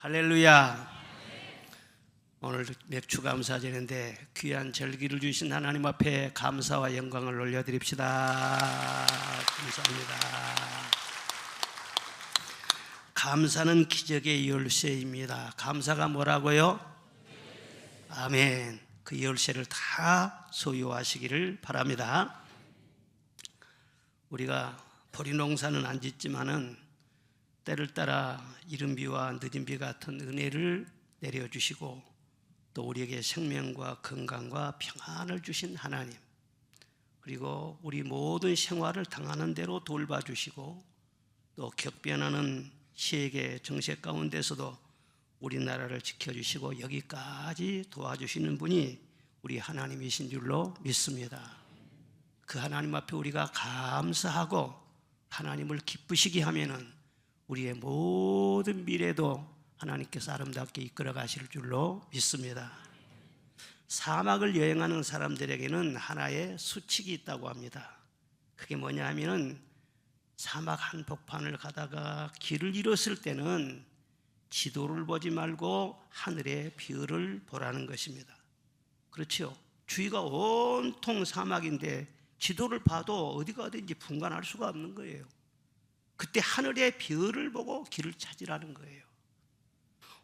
할렐루야. 오늘 맥주 감사제인데 귀한 절기를 주신 하나님 앞에 감사와 영광을 올려드립시다. 감사합니다. 감사는 기적의 열쇠입니다. 감사가 뭐라고요? 아멘. 그 열쇠를 다 소유하시기를 바랍니다. 우리가 보리 농사는 안 짓지만은 때를 따라 이른 비와 늦은 비 같은 은혜를 내려주시고 또 우리에게 생명과 건강과 평안을 주신 하나님, 그리고 우리 모든 생활을 당하는 대로 돌봐주시고 또 격변하는 세계 정세 가운데서도 우리나라를 지켜주시고 여기까지 도와주시는 분이 우리 하나님이신 줄로 믿습니다. 그 하나님 앞에 우리가 감사하고 하나님을 기쁘시게 하면은 우리의 모든 미래도 하나님께서 아름답게 이끌어 가실 줄로 믿습니다. 사막을 여행하는 사람들에게는 하나의 수칙이 있다고 합니다. 그게 뭐냐 하면은 사막 한복판을 가다가 길을 잃었을 때는 지도를 보지 말고 하늘의 별을 보라는 것입니다. 그렇죠? 주위가 온통 사막인데 지도를 봐도 어디가 어딘지 분간할 수가 없는 거예요. 그때 하늘의 별을 보고 길을 찾으라는 거예요.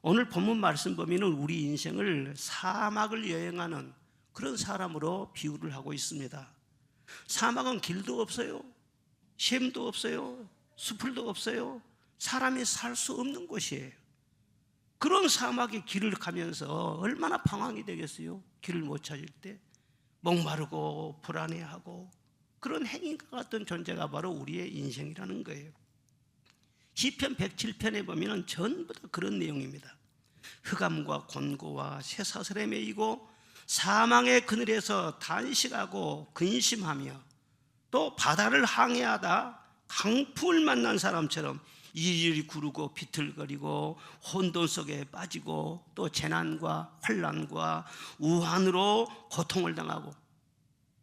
오늘 본문 말씀 보면 우리 인생을 사막을 여행하는 그런 사람으로 비유를 하고 있습니다. 사막은 길도 없어요, 샘도 없어요, 수풀도 없어요. 사람이 살 수 없는 곳이에요. 그런 사막의 길을 가면서 얼마나 방황이 되겠어요? 길을 못 찾을 때 목마르고 불안해하고 그런 행인과 같은 존재가 바로 우리의 인생이라는 거예요. 시편 107편에 보면 전부 다 그런 내용입니다. 흑암과 곤고와 쇠사슬에 매이고 사망의 그늘에서 단식하고 근심하며 또 바다를 항해하다 강풍을 만난 사람처럼 이리저리 구르고 비틀거리고 혼돈 속에 빠지고 또 재난과 환난과 우환으로 고통을 당하고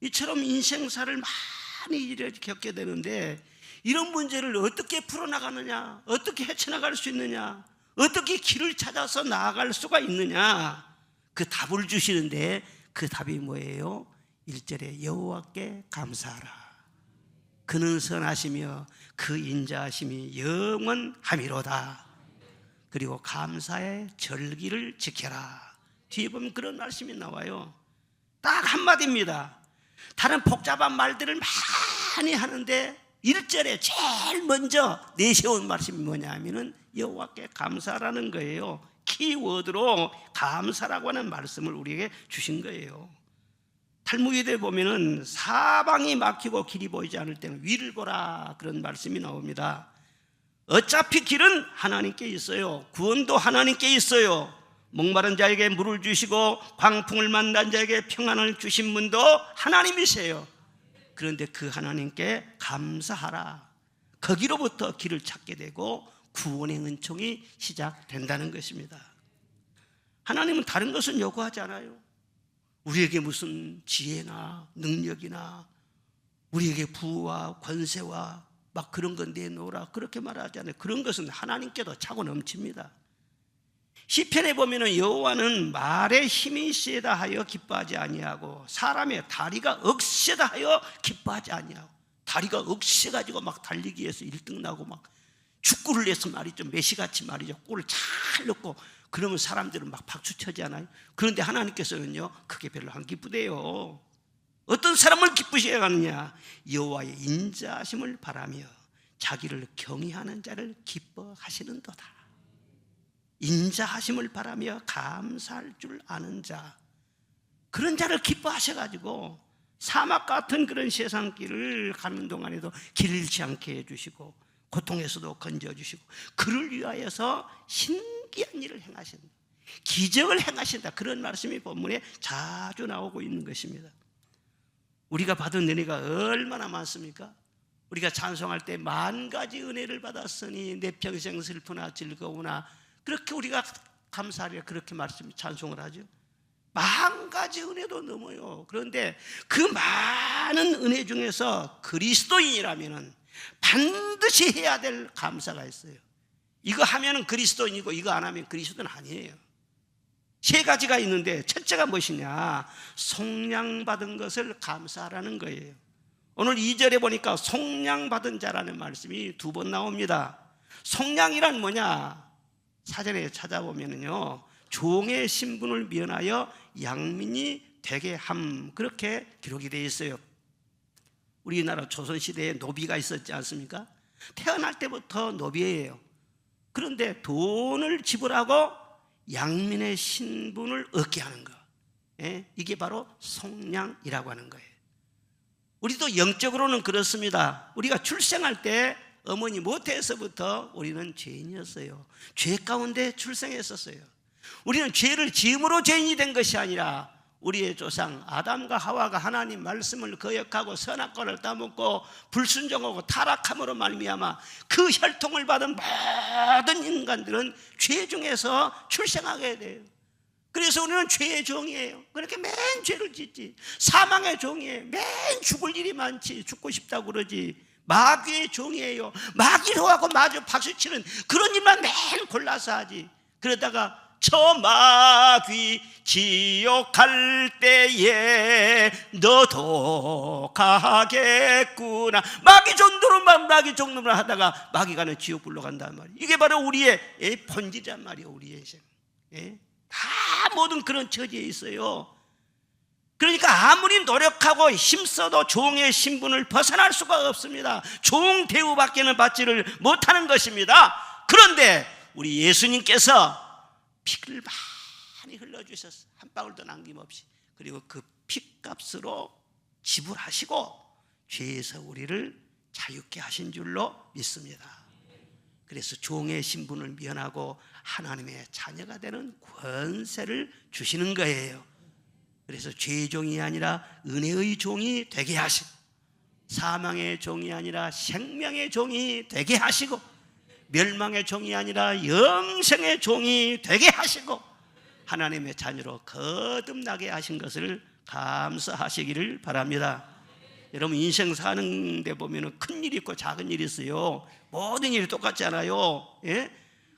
이처럼 인생사를 많이 이렇게 겪게 되는데 이런 문제를 어떻게 풀어나가느냐, 어떻게 헤쳐나갈 수 있느냐, 어떻게 길을 찾아서 나아갈 수가 있느냐, 그 답을 주시는데 그 답이 뭐예요? 1절에 여호와께 감사하라. 그는 선하시며 그 인자하심이 영원하미로다. 그리고 감사의 절기를 지켜라. 뒤에 보면 그런 말씀이 나와요. 딱 한마디입니다. 다른 복잡한 말들을 많이 하는데 1절에 제일 먼저 내세운 말씀이 뭐냐 하면은 여호와께 감사라는 거예요. 키워드로 감사라고 하는 말씀을 우리에게 주신 거예요. 탈무드에 보면은 사방이 막히고 길이 보이지 않을 때는 위를 보라 그런 말씀이 나옵니다. 어차피 길은 하나님께 있어요. 구원도 하나님께 있어요. 목마른 자에게 물을 주시고 광풍을 만난 자에게 평안을 주신 분도 하나님이세요. 그런데 그 하나님께 감사하라. 거기로부터 길을 찾게 되고 구원의 은총이 시작된다는 것입니다. 하나님은 다른 것은 요구하지 않아요. 우리에게 무슨 지혜나 능력이나 우리에게 부와 권세와 막 그런 건 내놓으라 그렇게 말하지 않아요. 그런 것은 하나님께도 차고 넘칩니다. 시편에 보면은 여호와는 말의 힘이 세다 하여 기뻐하지 아니하고 사람의 다리가 억세다 하여 기뻐하지 아니하고, 다리가 억세가지고 막 달리기 위해서 1등 나고 막 축구를 해서 말이죠, 메시같이 말이죠, 골을 잘 넣고 그러면 사람들은 막 박수 쳐지 않아요? 그런데 하나님께서는요 그게 별로 안 기쁘대요. 어떤 사람을 기쁘시게 하느냐? 여호와의 인자하심을 바라며 자기를 경외하는 자를 기뻐하시는도다. 인자하심을 바라며 감사할 줄 아는 자, 그런 자를 기뻐하셔가지고 사막 같은 그런 세상 길을 가는 동안에도 길 잃지 않게 해주시고 고통에서도 건져주시고 그를 위하여서 신기한 일을 행하신다, 기적을 행하신다, 그런 말씀이 본문에 자주 나오고 있는 것입니다. 우리가 받은 은혜가 얼마나 많습니까? 우리가 찬송할 때 만 가지 은혜를 받았으니 내 평생 슬프나 즐거우나 그렇게 우리가 감사하리라 그렇게 찬송을 하죠. 만 가지 은혜도 넘어요. 그런데 그 많은 은혜 중에서 그리스도인이라면 반드시 해야 될 감사가 있어요. 이거 하면은 그리스도인이고 이거 안 하면 그리스도는 아니에요. 세 가지가 있는데 첫째가 무엇이냐? 속량받은 것을 감사하라는 거예요. 오늘 2절에 보니까 속량받은 자라는 말씀이 2번 나옵니다. 속량이란 뭐냐? 사전에 찾아보면요, 종의 신분을 면하여 양민이 되게 함, 그렇게 기록이 되어 있어요. 우리나라 조선시대에 노비가 있었지 않습니까? 태어날 때부터 노비예요. 그런데 돈을 지불하고 양민의 신분을 얻게 하는 거, 이게 바로 속량이라고 하는 거예요. 우리도 영적으로는 그렇습니다. 우리가 출생할 때 어머니 모태에서부터 우리는 죄인이었어요. 죄 가운데 출생했었어요. 우리는 죄를 지음으로 죄인이 된 것이 아니라 우리의 조상 아담과 하와가 하나님 말씀을 거역하고 선악과를 따먹고 불순종하고 타락함으로 말미암아 그 혈통을 받은 모든 인간들은 죄 중에서 출생하게 돼요. 그래서 우리는 죄의 종이에요. 그렇게 맨 죄를 짓지. 사망의 종이에요. 맨 죽을 일이 많지. 죽고 싶다고 그러지. 마귀의 종이에요. 마귀로하고 마주 박수치는 그런 일만 맨 골라서 하지. 그러다가 저 마귀 지옥 갈 때에 너도 가겠구나. 마귀 종노릇만 마귀 종노릇 하다가 마귀가 지옥 불러 간단 말이에요. 이게 바로 우리의 본질이란 말이에요. 우리의 인생. 다 모든 그런 처지에 있어요. 그러니까 아무리 노력하고 힘써도 종의 신분을 벗어날 수가 없습니다. 종 대우밖에는 받지를 못하는 것입니다. 그런데 우리 예수님께서 피를 많이 흘려주셨어요. 한 방울도 남김없이. 그리고 그 피값으로 지불하시고 죄에서 우리를 자유케 하신 줄로 믿습니다. 그래서 종의 신분을 면하고 하나님의 자녀가 되는 권세를 주시는 거예요. 그래서 죄의 종이 아니라 은혜의 종이 되게 하시고, 사망의 종이 아니라 생명의 종이 되게 하시고, 멸망의 종이 아니라 영생의 종이 되게 하시고, 하나님의 자녀로 거듭나게 하신 것을 감사하시기를 바랍니다. 여러분, 인생 사는 데 보면 큰 일이 있고 작은 일이 있어요. 모든 일이 똑같지 않아요.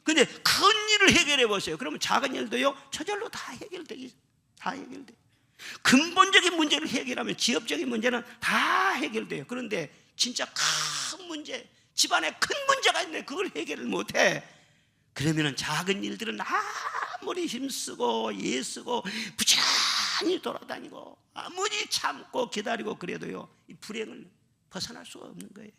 근데 큰 일을 해결해 보세요. 그러면 작은 일도요 저절로 다 해결돼. 근본적인 문제를 해결하면 지엽적인 문제는 다 해결돼요. 그런데 진짜 큰 문제, 집안에 큰 문제가 있는데 그걸 해결을 못해. 그러면 작은 일들은 아무리 힘쓰고 애쓰고 부지런히 돌아다니고 아무리 참고 기다리고 그래도요 이 불행을 벗어날 수가 없는 거예요.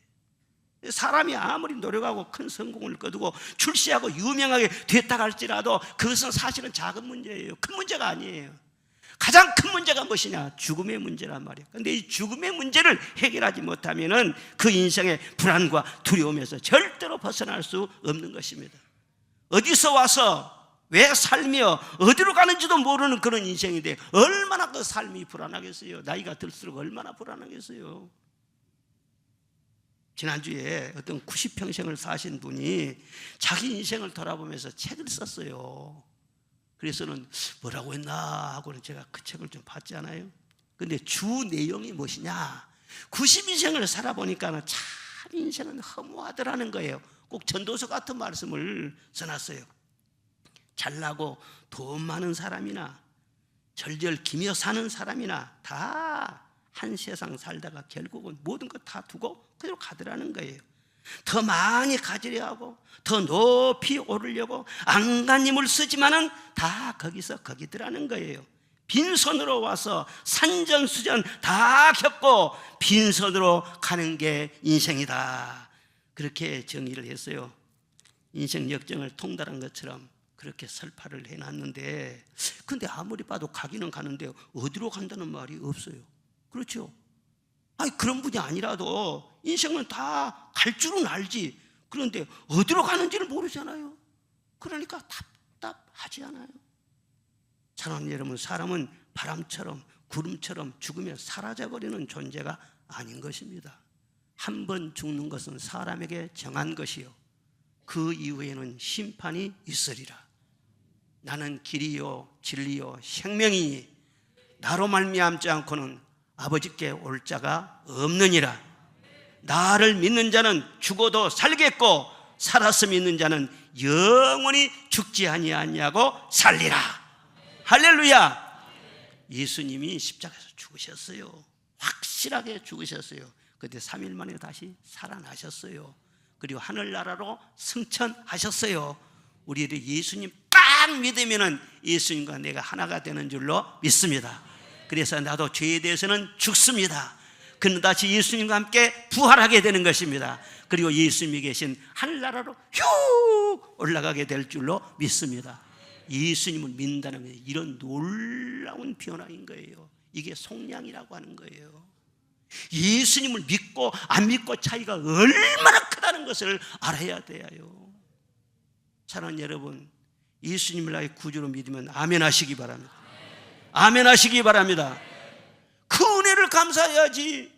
사람이 아무리 노력하고 큰 성공을 거두고 출세하고 유명하게 됐다 할지라도 그것은 사실은 작은 문제예요. 큰 문제가 아니에요. 가장 큰 문제가 무엇이냐? 죽음의 문제란 말이에요. 그런데 이 죽음의 문제를 해결하지 못하면 그 인생의 불안과 두려움에서 절대로 벗어날 수 없는 것입니다. 어디서 와서 왜 살며 어디로 가는지도 모르는 그런 인생인데 얼마나 그 삶이 불안하겠어요. 나이가 들수록 얼마나 불안하겠어요. 지난주에 어떤 90평생을 사신 분이 자기 인생을 돌아보면서 책을 썼어요. 그래서는 뭐라고 했나 하고는 제가 그 책을 좀 봤지 않아요? 근데 주 내용이 무엇이냐? 90인생을 살아보니까 참 인생은 허무하더라는 거예요. 꼭 전도서 같은 말씀을 써놨어요. 잘나고 돈 많은 사람이나 절절 기며 사는 사람이나 다 한 세상 살다가 결국은 모든 것 다 두고 그대로 가더라는 거예요. 더 많이 가지려 하고 더 높이 오르려고 안간힘을 쓰지만은 다 거기서 거기더라는 거예요. 빈손으로 와서 산전수전 다 겪고 빈손으로 가는 게 인생이다. 그렇게 정의를 했어요. 인생 역정을 통달한 것처럼 그렇게 설파를 해놨는데, 근데 아무리 봐도 가기는 가는데 어디로 간다는 말이 없어요. 그렇죠? 아니, 그런 분이 아니라도 인생은 다 갈 줄은 알지. 그런데 어디로 가는지를 모르잖아요. 그러니까 답답하지 않아요? 사랑하는 여러분, 사람은 바람처럼 구름처럼 죽으면 사라져버리는 존재가 아닌 것입니다. 한 번 죽는 것은 사람에게 정한 것이요 그 이후에는 심판이 있으리라. 나는 길이요 진리요 생명이니 나로 말미암지 않고는 아버지께 올 자가 없느니라. 나를 믿는 자는 죽어도 살겠고 살아서 믿는 자는 영원히 죽지 아니하냐고 살리라. 할렐루야. 예수님이 십자가에서 죽으셨어요. 확실하게 죽으셨어요. 그때 3일 만에 다시 살아나셨어요. 그리고 하늘나라로 승천하셨어요. 우리들 예수님 딱 믿으면 예수님과 내가 하나가 되는 줄로 믿습니다. 그래서 나도 죄에 대해서는 죽습니다. 그는 다시 예수님과 함께 부활하게 되는 것입니다. 그리고 예수님이 계신 하늘나라로 휙 올라가게 될 줄로 믿습니다. 예수님을 믿는다는 게 이런 놀라운 변화인 거예요. 이게 속량이라고 하는 거예요. 예수님을 믿고 안 믿고 차이가 얼마나 크다는 것을 알아야 돼요. 사랑하는 여러분, 예수님을 나의 구주로 믿으면 아멘 하시기 바랍니다. 아멘 하시기 바랍니다. 그 은혜를 감사해야지.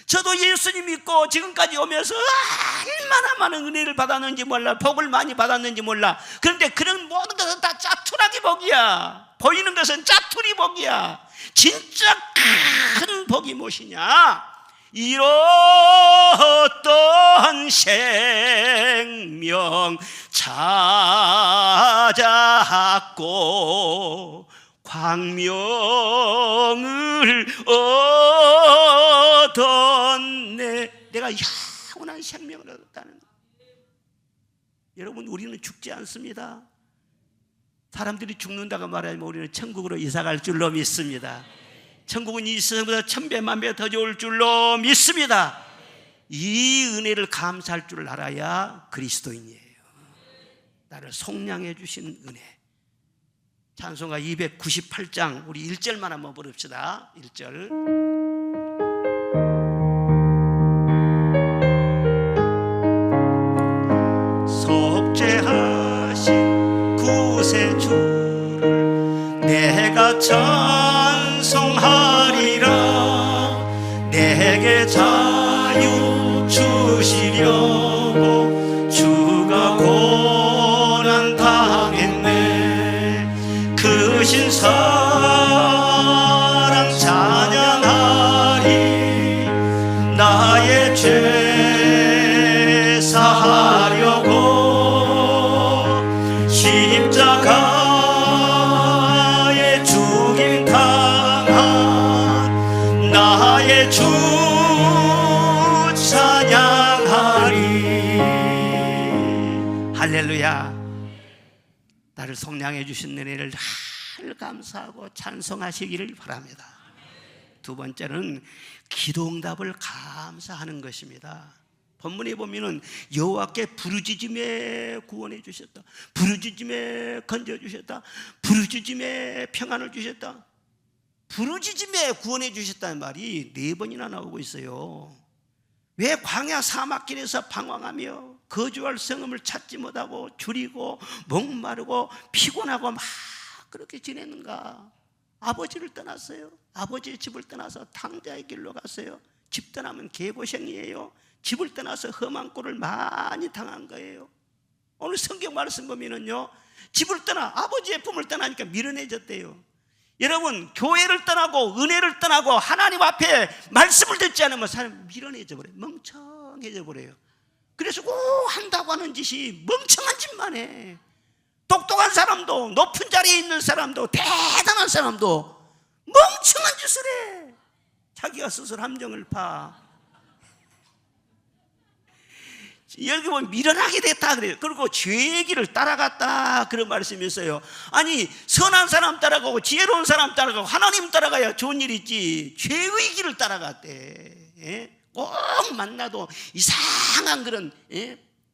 저도 예수님 믿고 지금까지 오면서 얼마나 많은 은혜를 받았는지 몰라, 복을 많이 받았는지 몰라. 그런데 그런 모든 것은 다 짜투리하게 복이야. 보이는 것은 짜투리 복이야. 진짜 큰 복이 무엇이냐? 잃었던 생명 찾았고 광명을 얻었네. 내가 영원한 생명을 얻었다는 거예요. 여러분, 우리는 죽지 않습니다. 사람들이 죽는다고 말하면 우리는 천국으로 이사갈 줄로 믿습니다. 천국은 이 세상보다 1000배 만배 더 좋을 줄로 믿습니다. 이 은혜를 감사할 줄 알아야 그리스도인이에요. 나를 속량해 주시는 은혜. 찬송가 298장 우리 1절만 한번 부릅시다. 1절. 속죄하신 구세주를 내가 찬송하리라. 내게 자유 주시려고 주가 고난 당했네. 그 신사랑 찬양하리. 나의 죄 사하려고 십자가에 죽임 당한 나의 주 찬양하리. 할렐루야. 나를 속량해 주신 은혜를 늘 감사하고 찬송하시기를 바랍니다. 두 번째는 기도응답을 감사하는 것입니다. 본문에 보면은 여호와께 부르짖음에 구원해 주셨다, 부르짖음에 건져 주셨다, 부르짖음에 평안을 주셨다. 부르짖음에 구원해 주셨다는 말이 4번이나 나오고 있어요. 왜 광야 사막길에서 방황하며 거주할 성읍을 찾지 못하고 줄이고 목마르고 피곤하고 막 그렇게 지내는가? 아버지를 떠났어요. 아버지의 집을 떠나서 탕자의 길로 갔어요. 집 떠나면 개고생이에요. 집을 떠나서 험한 꼴을 많이 당한 거예요. 오늘 성경 말씀 보면은요, 집을 떠나 아버지의 품을 떠나니까 미련해졌대요. 여러분, 교회를 떠나고 은혜를 떠나고 하나님 앞에 말씀을 듣지 않으면 사람이 미련해져 버려요. 멍청해져 버려요. 그래서 꼭 한다고 하는 짓이 멍청한 짓만 해. 똑똑한 사람도, 높은 자리에 있는 사람도, 대단한 사람도 멍청한 짓을 해. 자기가 스스로 함정을 파. 여기 보면 미련하게 됐다 그래요. 그리고 죄의 길을 따라갔다 그런 말씀이 있어요. 아니, 선한 사람 따라가고 지혜로운 사람 따라가고 하나님 따라가야 좋은 일 있지. 죄의 길을 따라갔대. 예? 꼭 만나도 이상한 그런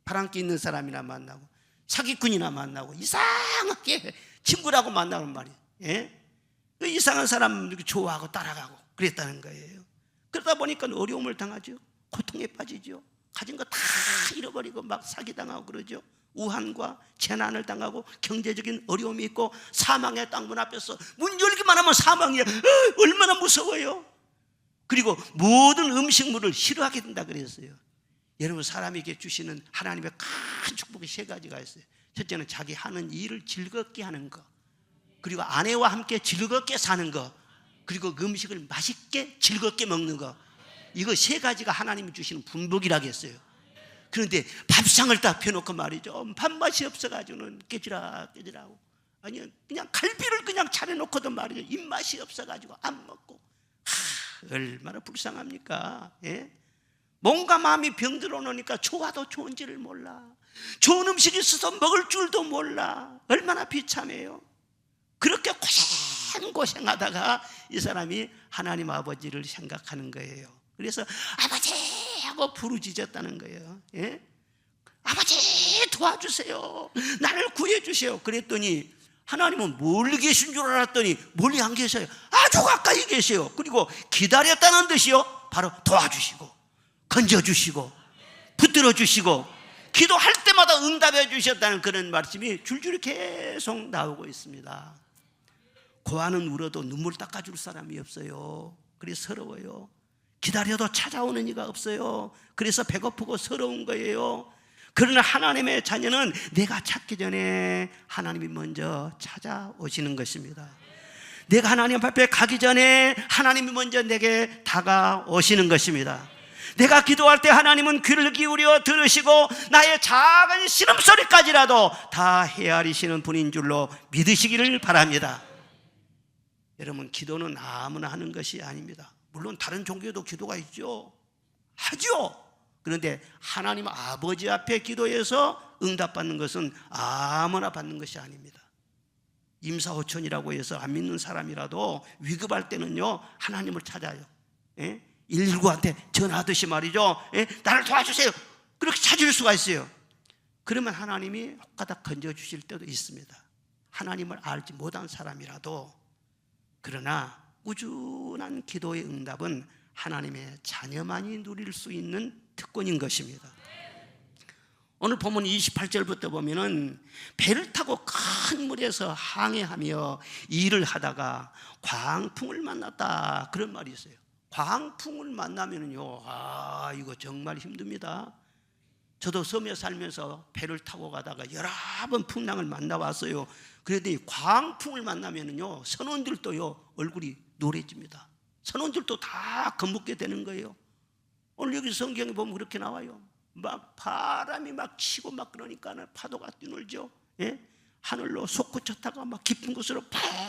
바람기 있는 사람이나 만나고 사기꾼이나 만나고 이상하게 친구라고 만나는 말이에요. 예? 그 이상한 사람 이렇게 좋아하고 따라가고 그랬다는 거예요. 그러다 보니까 어려움을 당하죠. 고통에 빠지죠. 가진 거 다 잃어버리고 막 사기당하고 그러죠. 우한과 재난을 당하고 경제적인 어려움이 있고 사망의 땅문 앞에서 문 열기만 하면 사망이야. 얼마나 무서워요. 그리고 모든 음식물을 싫어하게 된다 그랬어요. 여러분, 사람에게 주시는 하나님의 큰 축복이 3가지가 있어요. 첫째는 자기 하는 일을 즐겁게 하는 거, 그리고 아내와 함께 즐겁게 사는 거, 그리고 음식을 맛있게 즐겁게 먹는 거. 이거 3가지가 하나님이 주시는 분복이라고 했어요. 그런데 밥상을 딱 펴놓고 말이죠, 밥맛이 없어가지고는 깨지락깨지락하고, 아니 그냥 갈비를 그냥 차려놓고도 말이죠, 입맛이 없어가지고 안 먹고. 얼마나 불쌍합니까? 예? 뭔가 마음이 병들어 놓으니까 좋아도 좋은지를 몰라, 좋은 음식이 있어서 먹을 줄도 몰라. 얼마나 비참해요. 그렇게 고생하다가 이 사람이 하나님 아버지를 생각하는 거예요. 그래서 아버지 하고 부르짖었다는 거예요. 예? 아버지 도와주세요, 나를 구해주세요. 그랬더니 하나님은 멀리 계신 줄 알았더니 멀리 안 계세요. 아주 가까이 계세요. 그리고 기다렸다는 듯이요, 바로 도와주시고 건져주시고 붙들어주시고 기도할 때마다 응답해 주셨다는 그런 말씀이 줄줄이 계속 나오고 있습니다. 고아는 울어도 눈물 닦아줄 사람이 없어요. 그래서 서러워요. 기다려도 찾아오는 이가 없어요. 그래서 배고프고 서러운 거예요. 그러나 하나님의 자녀는 내가 찾기 전에 하나님이 먼저 찾아오시는 것입니다. 내가 하나님 앞에 가기 전에 하나님이 먼저 내게 다가오시는 것입니다. 내가 기도할 때 하나님은 귀를 기울여 들으시고 나의 작은 신음소리까지라도 다 헤아리시는 분인 줄로 믿으시기를 바랍니다. 여러분, 기도는 아무나 하는 것이 아닙니다. 물론 다른 종교에도 기도가 있죠. 하죠. 그런데 하나님 아버지 앞에 기도해서 응답받는 것은 아무나 받는 것이 아닙니다. 임사호천이라고 해서 안 믿는 사람이라도 위급할 때는요, 하나님을 찾아요. 119한테 전화하듯이 말이죠. 나를 도와주세요. 그렇게 찾을 수가 있어요. 그러면 하나님이 헛가닥 건져주실 때도 있습니다. 하나님을 알지 못한 사람이라도. 그러나 꾸준한 기도의 응답은 하나님의 자녀만이 누릴 수 있는 특권인 것입니다. 오늘 본문 28절부터 보면은 배를 타고 큰 물에서 항해하며 일을 하다가 광풍을 만났다, 그런 말이 있어요. 광풍을 만나면은요, 이거 정말 힘듭니다. 저도 섬에 살면서 배를 타고 가다가 여러 번 풍랑을 만나왔어요. 그런데 이 광풍을 만나면은요, 선원들도요 얼굴이 노래집니다. 선원들도 다 겁먹게 되는 거예요. 오늘 여기 성경에 보면 그렇게 나와요. 막 바람이 막 치고 막 그러니까 파도가 뛰놀죠. 예? 하늘로 솟구쳤다가 막 깊은 곳으로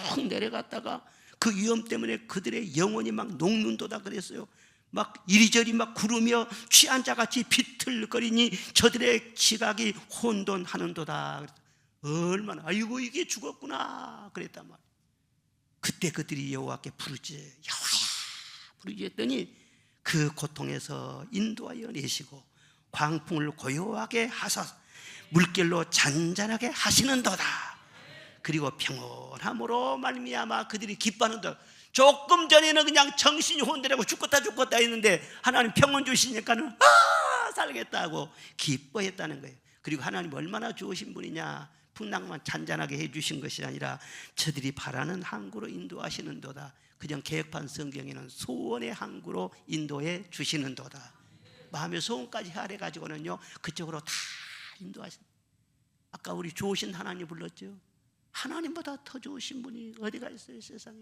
푹 내려갔다가 그 위험 때문에 그들의 영혼이 막 녹는도다 그랬어요. 막 이리저리 막 구르며 취한 자같이 비틀거리니 저들의 지각이 혼돈하는도다. 얼마나 아이고 이게 죽었구나 그랬단 말이에요. 그때 그들이 여호와께 부르짖어야 부르짖었더니 그 고통에서 인도하여 내시고 광풍을 고요하게 하사 물결로 잔잔하게 하시는도다. 그리고 평온함으로 말미암아 그들이 기뻐하는도다. 조금 전에는 그냥 정신이 혼돈되고 죽겠다 했는데 하나님 평온 주시니까는 살겠다고 기뻐했다는 거예요. 그리고 하나님 얼마나 좋으신 분이냐. 풍랑만 잔잔하게 해주신 것이 아니라 저들이 바라는 항구로 인도하시는도다. 그냥 개혁판 성경에는 소원의 항구로 인도해 주시는도다. 마음의 소원까지 하래 가지고는요 그쪽으로 다 인도하신다. 아까 우리 좋으신 하나님 불렀죠. 하나님보다 더 좋으신 분이 어디가 있어요 세상에.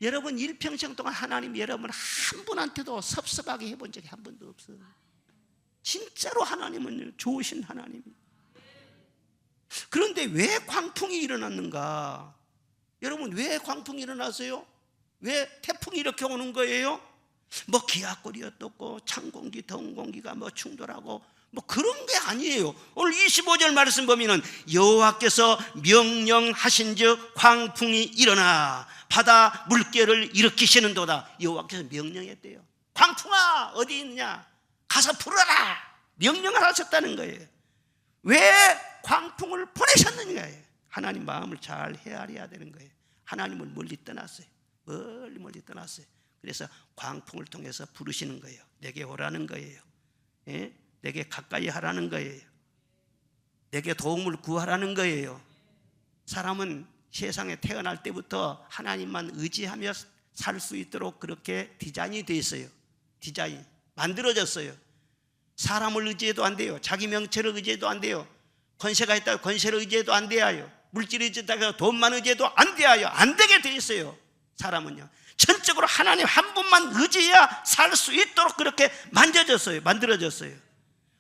여러분 일평생 동안 하나님 여러분 한 분한테도 섭섭하게 해본 적이 한 번도 없어요. 진짜로 하나님은 좋으신 하나님이에요. 그런데 왜 광풍이 일어났는가? 여러분 왜 광풍이 일어났어요? 왜 태풍이 이렇게 오는 거예요? 뭐 기압골이었고 찬 공기 더운 공기가 뭐 충돌하고 뭐 그런 게 아니에요. 오늘 25절 말씀 보면은 여호와께서 명령하신즉 광풍이 일어나 바다 물결을 일으키시는도다. 여호와께서 명령했대요. 광풍아 어디 있느냐 가서 불어라 명령을 하셨다는 거예요. 왜 광풍을 보내셨느냐예요. 하나님 마음을 잘 헤아려야 되는 거예요. 하나님을 멀리 떠났어요. 멀리 떠났어요. 그래서 광풍을 통해서 부르시는 거예요. 내게 오라는 거예요. 예? 내게 가까이 하라는 거예요. 내게 도움을 구하라는 거예요. 사람은 세상에 태어날 때부터 하나님만 의지하며 살 수 있도록 그렇게 디자인이 되어 있어요. 디자인 만들어졌어요. 사람을 의지해도 안 돼요. 자기 명체를 의지해도 안 돼요. 권세가 있다고 권세를 의지해도 안 돼요. 물질이 있다고 돈만 의지해도 안 돼요. 안 되게 되어 있어요. 사람은요 전적으로 하나님 한 분만 의지해야 살 수 있도록 그렇게 만들어졌어요.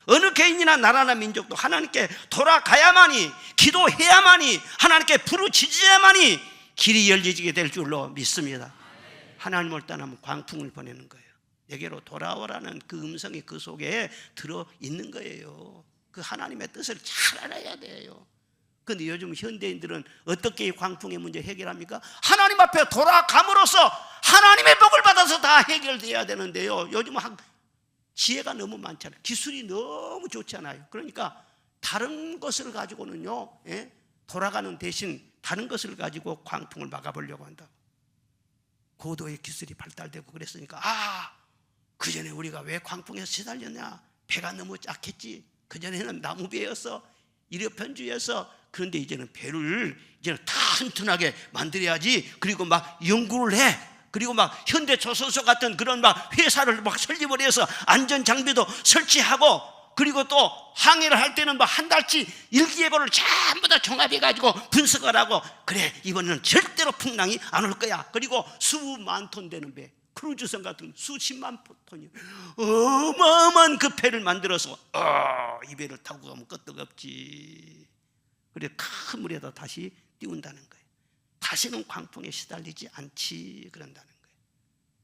어느 개인이나 나라나 민족도 하나님께 돌아가야만이, 기도해야만이, 하나님께 부르짖어야만이 길이 열리게 될 줄로 믿습니다. 하나님을 떠나면 광풍을 보내는 거예요. 내게로 돌아오라는 그 음성이 그 속에 들어있는 거예요. 그 하나님의 뜻을 잘 알아야 돼요. 그런데 요즘 현대인들은 어떻게 이 광풍의 문제 해결합니까? 하나님 앞에 돌아감으로써 하나님의 복을 받아서 다 해결돼야 되는데요, 요즘 지혜가 너무 많잖아요. 기술이 너무 좋잖아요. 그러니까 다른 것을 가지고는요, 돌아가는 대신 다른 것을 가지고 광풍을 막아보려고 한다. 고도의 기술이 발달되고 그랬으니까, 그전에 우리가 왜 광풍에서 시달렸냐? 배가 너무 작겠지. 그전에는 나무배였어, 일회편주였어. 그런데 이제는 배를 튼튼하게 만들어야지. 그리고 막 연구를 해. 그리고 막 현대조선소 같은 그런 막 회사를 막 설립을 해서 안전장비도 설치하고, 그리고 또 항해를 할 때는 막 한 달치 일기예보를 전부 다 종합해가지고 분석을 하고, 그래, 이번에는 절대로 풍랑이 안 올 거야. 그리고 수만 톤 되는 배, 크루즈선 같은 수십만 톤이 어마어마한 그 배를 만들어서 이 배를 타고 가면 끄떡없지. 그래, 큰 물에다 다시 띄운다는 거예요. 다시는 광풍에 시달리지 않지, 그런다는 거예요.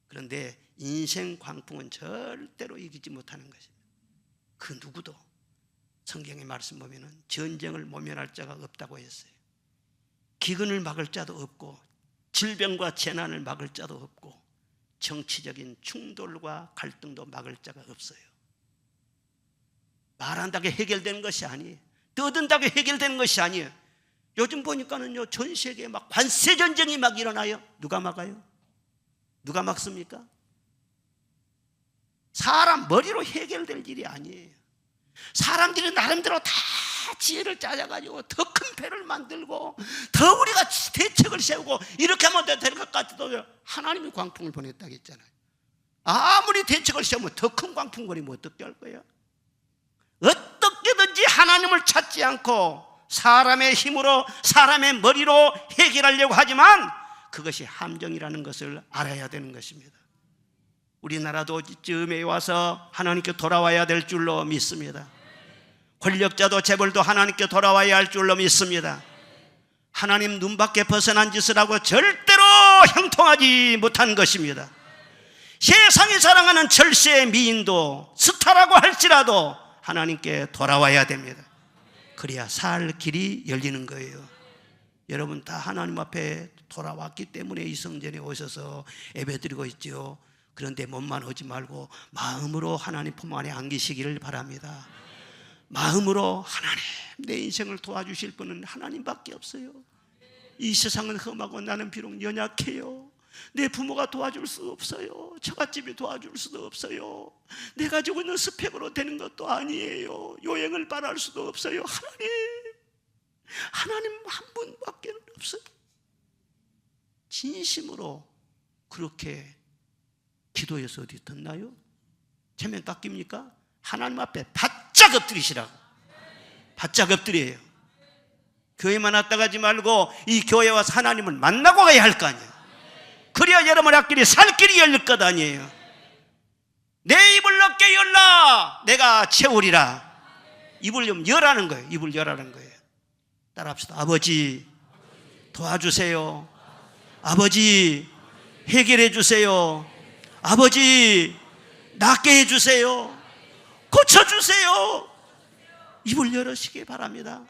그런데 인생 광풍은 절대로 이기지 못하는 것입니다. 그 누구도 성경의 말씀 보면은 전쟁을 모면할 자가 없다고 했어요. 기근을 막을 자도 없고, 질병과 재난을 막을 자도 없고, 정치적인 충돌과 갈등도 막을 자가 없어요. 말한다고 해결되는 것이 아니에요. 떠든다고 해결되는 것이 아니에요. 요즘 보니까는요, 전 세계에 막 관세 전쟁이 막 일어나요. 누가 막아요? 누가 막습니까? 사람 머리로 해결될 일이 아니에요. 사람들이 나름대로 다 지혜를 짜가지고 더 큰 배를 만들고 더 우리가 대책을 세우고 이렇게 하면 될 것 같아도 하나님이 광풍을 보냈다고 했잖아요. 아무리 대책을 세우면 더 큰 광풍 거리면 어떻게 할 거예요? 어떻게든지 하나님을 찾지 않고 사람의 힘으로, 사람의 머리로 해결하려고 하지만 그것이 함정이라는 것을 알아야 되는 것입니다. 우리나라도 이쯤에 와서 하나님께 돌아와야 될 줄로 믿습니다. 권력자도 재벌도 하나님께 돌아와야 할 줄로 믿습니다. 하나님 눈밖에 벗어난 짓을 하고 절대로 형통하지 못한 것입니다. 세상이 사랑하는 절세의 미인도 스타라고 할지라도 하나님께 돌아와야 됩니다. 그래야 살 길이 열리는 거예요. 여러분 다 하나님 앞에 돌아왔기 때문에 이 성전에 오셔서 예배드리고 있죠. 그런데 몸만 오지 말고 마음으로 하나님 품 안에 안기시기를 바랍니다. 마음으로 하나님, 내 인생을 도와주실 분은 하나님밖에 없어요. 이 세상은 험하고 나는 비록 연약해요. 내 부모가 도와줄 수 없어요. 처갓집이 도와줄 수도 없어요. 내가 가지고 있는 스펙으로 되는 것도 아니에요. 요행을 바랄 수도 없어요. 하나님 한 분밖에 없어요. 진심으로 그렇게 기도해서 어디 듣나요? 체면 깎입니까? 하나님 앞에 바짝 엎드리시라고. 바짝 엎드려요. 교회만 왔다 가지 말고 이 교회 와서 하나님을 만나고 가야 할 거 아니에요. 그래야 여러분 앞길이 살 길이 열릴 것 아니에요. 내 입을 넓게 열라 내가 채우리라. 입을 좀 열라는 거예요. 입을 열라는 거예요. 따라합시다. 아버지 도와주세요. 아버지 해결해 주세요. 아버지 낫게 해주세요. 고쳐주세요. 입을 열으시기 바랍니다.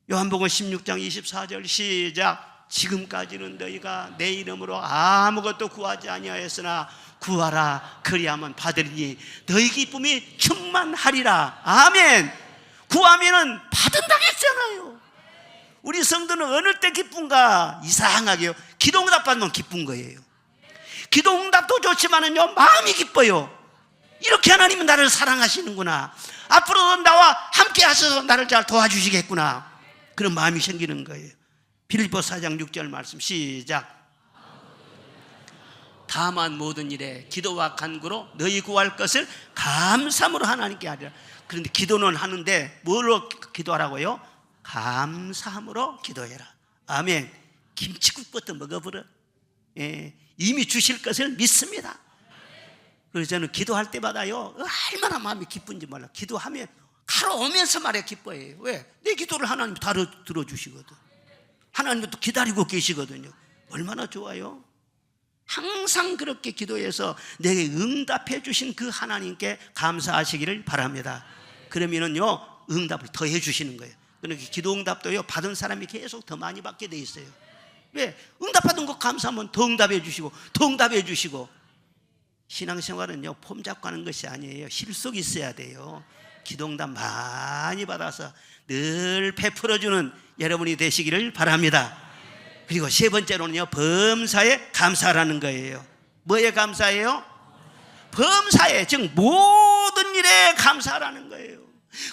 요한복음 16장 24절 시작. 지금까지는 너희가 내 이름으로 아무것도 구하지 아니하였으나 구하라 그리하면 받으리니 너희 기쁨이 충만하리라. 아멘. 구하면은 받은다고 했잖아요. 우리 성도는 어느 때 기쁜가? 이상하게요, 기도응답 받으면 기쁜 거예요. 기도응답도 좋지만은요, 마음이 기뻐요. 이렇게 하나님은 나를 사랑하시는구나, 앞으로도 나와 함께 하셔서 나를 잘 도와주시겠구나, 그런 마음이 생기는 거예요. 빌립보 4장 6절 말씀 시작. 다만 모든 일에 기도와 간구로 너희 구할 것을 감사함으로 하나님께 하리라. 그런데 기도는 하는데 뭘로 기도하라고요? 감사함으로 기도해라. 아멘. 김치국부터 먹어버려. 이미 주실 것을 믿습니다. 그래서 저는 기도할 때마다요, 얼마나 마음이 기쁜지 몰라. 기도하면 가로오면서 말해 기뻐해요. 왜? 내 기도를 하나님 다 들어주시거든. 하나님도 또 기다리고 계시거든요. 얼마나 좋아요. 항상 그렇게 기도해서 내게 응답해 주신 그 하나님께 감사하시기를 바랍니다. 그러면은요, 응답을 더 해주시는 거예요. 그러니까 기도 응답도요, 받은 사람이 계속 더 많이 받게 돼 있어요. 왜? 응답받은 거 감사하면 더 응답해 주시고, 더 응답해 주시고. 신앙생활은요, 폼 잡고 하는 것이 아니에요. 실속이 있어야 돼요. 기도 응답 많이 받아서 늘 베풀어주는 여러분이 되시기를 바랍니다. 그리고 세 번째로는요, 범사에 감사라는 거예요. 뭐에 감사해요? 범사에, 즉 모든 일에 감사라는 거예요.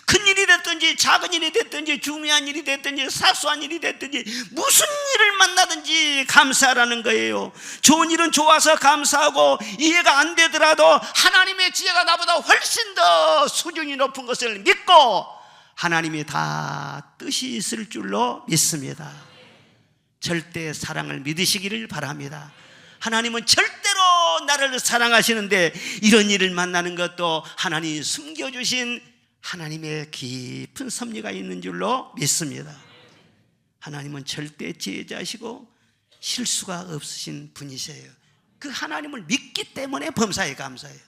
큰 일이 됐든지 작은 일이 됐든지 중요한 일이 됐든지 사소한 일이 됐든지 무슨 일을 만나든지 감사라는 거예요. 좋은 일은 좋아서 감사하고, 이해가 안 되더라도 하나님의 지혜가 나보다 훨씬 더 수준이 높은 것을 믿고 하나님이 다 뜻이 있을 줄로 믿습니다. 절대 사랑을 믿으시기를 바랍니다. 하나님은 절대로 나를 사랑하시는데, 이런 일을 만나는 것도 하나님이 숨겨주신 하나님의 깊은 섭리가 있는 줄로 믿습니다. 하나님은 절대 지혜자시고 실수가 없으신 분이세요. 그 하나님을 믿기 때문에 범사에 감사해요.